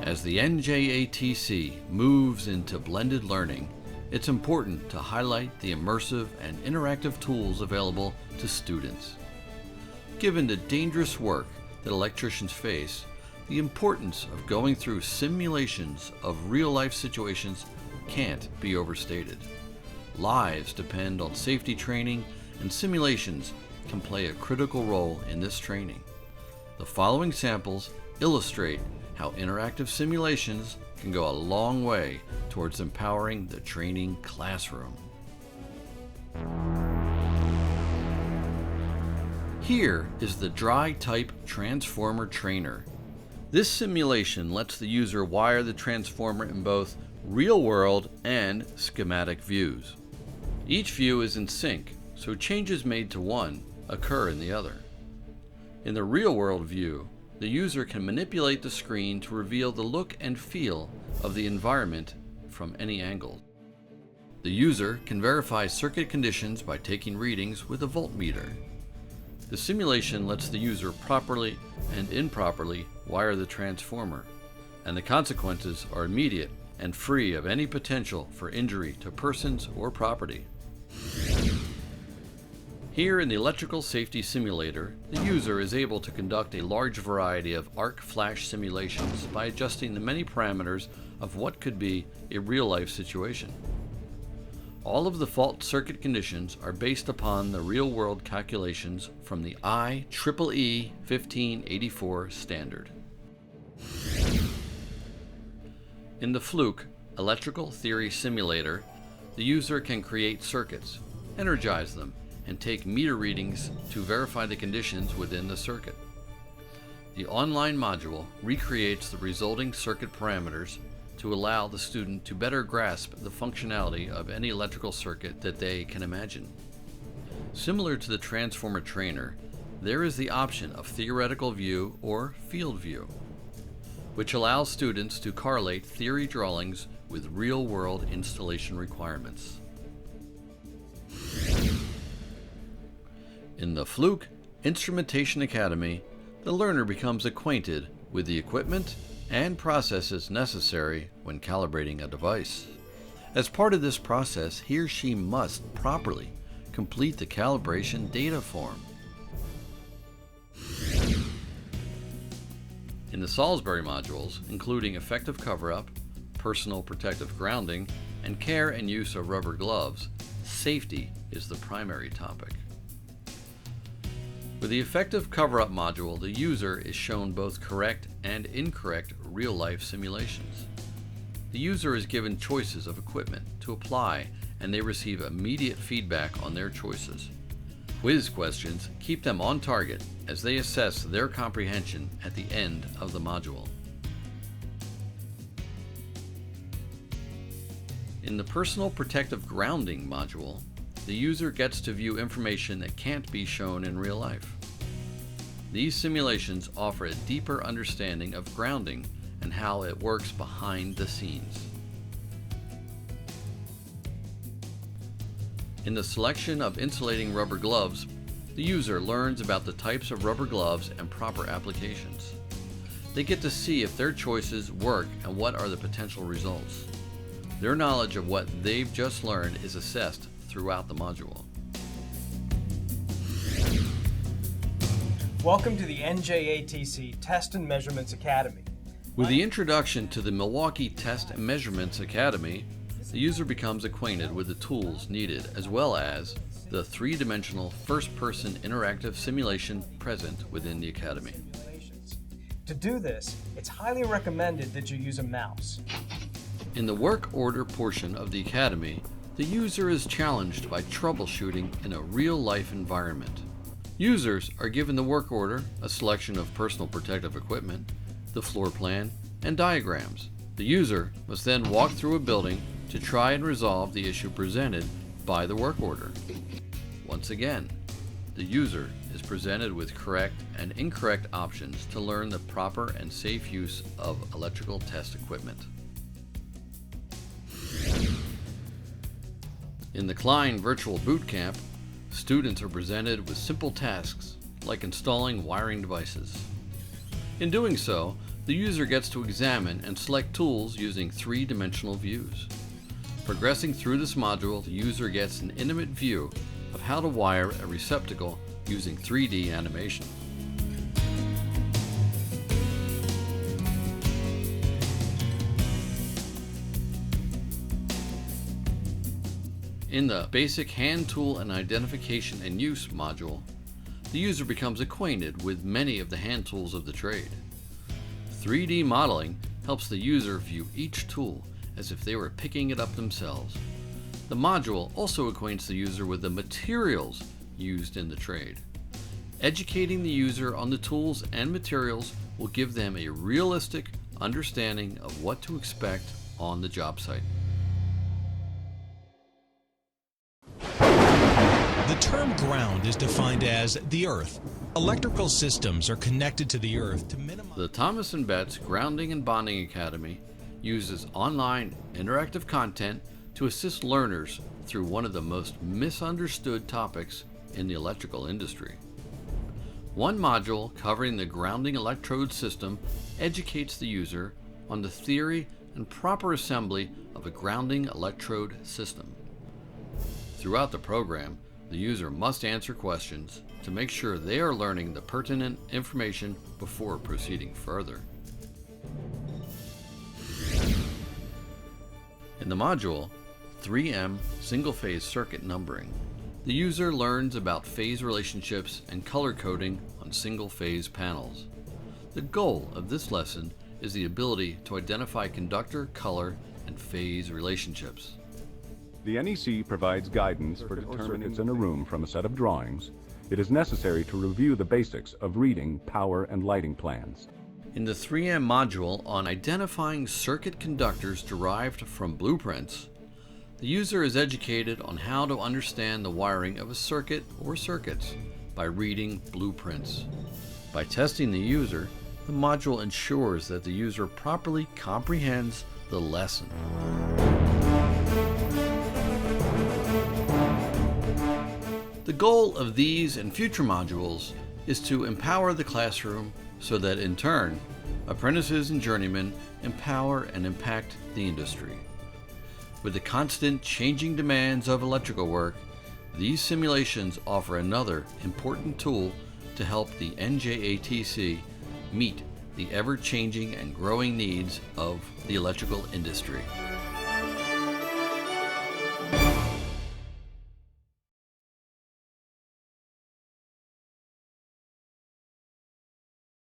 As the NJATC moves into blended learning, it's important to highlight the immersive and interactive tools available to students. Given the dangerous work that electricians face, the importance of going through simulations of real-life situations can't be overstated. Lives depend on safety training, and simulations can play a critical role in this training. The following samples illustrate how interactive simulations can go a long way towards empowering the training classroom. Here is the dry type transformer trainer. This simulation lets the user wire the transformer in both real-world and schematic views. Each view is in sync, so changes made to one occur in the other. In the real-world view, the user can manipulate the screen to reveal the look and feel of the environment from any angle. The user can verify circuit conditions by taking readings with a voltmeter. The simulation lets the user properly and improperly wire the transformer, and the consequences are immediate and free of any potential for injury to persons or property. Here in the electrical safety simulator, the user is able to conduct a large variety of arc flash simulations by adjusting the many parameters of what could be a real-life situation. All of the fault circuit conditions are based upon the real-world calculations from the IEEE 1584 standard. In the Fluke electrical theory simulator, the user can create circuits, energize them, and take meter readings to verify the conditions within the circuit. The online module recreates the resulting circuit parameters to allow the student to better grasp the functionality of any electrical circuit that they can imagine. Similar to the transformer trainer, there is the option of theoretical view or field view, which allows students to correlate theory drawings with real-world installation requirements. In the Fluke Instrumentation Academy, the learner becomes acquainted with the equipment and processes necessary when calibrating a device. As part of this process, he or she must properly complete the calibration data form. In the Salisbury modules, including effective cover-up, personal protective grounding, and care and use of rubber gloves, safety is the primary topic. With the effective cover-up module, the user is shown both correct and incorrect real-life simulations. The user is given choices of equipment to apply, and they receive immediate feedback on their choices. Quiz questions keep them on target as they assess their comprehension at the end of the module. In the personal protective grounding module, the user gets to view information that can't be shown in real life. These simulations offer a deeper understanding of grounding and how it works behind the scenes. In the selection of insulating rubber gloves, the user learns about the types of rubber gloves and proper applications. They get to see if their choices work and what are the potential results. Their knowledge of what they've just learned is assessed throughout the module. Welcome to the NJATC Test and Measurements Academy. With the introduction to the Milwaukee Test and Measurements Academy, the user becomes acquainted with the tools needed as well as the three-dimensional first-person interactive simulation present within the Academy. To do this, it's highly recommended that you use a mouse. In the work order portion of the Academy, the user is challenged by troubleshooting in a real-life environment. Users are given the work order, a selection of personal protective equipment, the floor plan, and diagrams. The user must then walk through a building to try and resolve the issue presented by the work order. Once again, the user is presented with correct and incorrect options to learn the proper and safe use of electrical test equipment. In the Klein Virtual Bootcamp, students are presented with simple tasks like installing wiring devices. In doing so, The user gets to examine and select tools using three-dimensional views. Progressing through this module, the user gets an intimate view of how to wire a receptacle using 3D animation. In the Basic Hand Tool and Identification and Use module, the user becomes acquainted with many of the hand tools of the trade. 3D modeling helps the user view each tool as if they were picking it up themselves. The module also acquaints the user with the materials used in the trade. Educating the user on the tools and materials will give them a realistic understanding of what to expect on the job site. The term ground is defined as the earth. Electrical systems are connected to the earth to minimize. The Thomas & Betts Grounding and Bonding Academy uses online interactive content to assist learners through one of the most misunderstood topics in the electrical industry. One module covering the grounding electrode system educates the user on the theory and proper assembly of a grounding electrode system. Throughout the program, the user must answer questions to make sure they are learning the pertinent information before proceeding further. In the module 3M Single-Phase Circuit Numbering, the user learns about phase relationships and color coding on single-phase panels. The goal of this lesson is the ability to identify conductor, color, and phase relationships. The NEC provides guidance for determining circuits in a room from a set of drawings. It is necessary to review the basics of reading power and lighting plans. In the 3M module on identifying circuit conductors derived from blueprints, the user is educated on how to understand the wiring of a circuit or circuits by reading blueprints. By testing the user, the module ensures that the user properly comprehends the lesson. The goal of these and future modules is to empower the classroom so that in turn, apprentices and journeymen empower and impact the industry. With the constant changing demands of electrical work, these simulations offer another important tool to help the NJATC meet the ever-changing and growing needs of the electrical industry.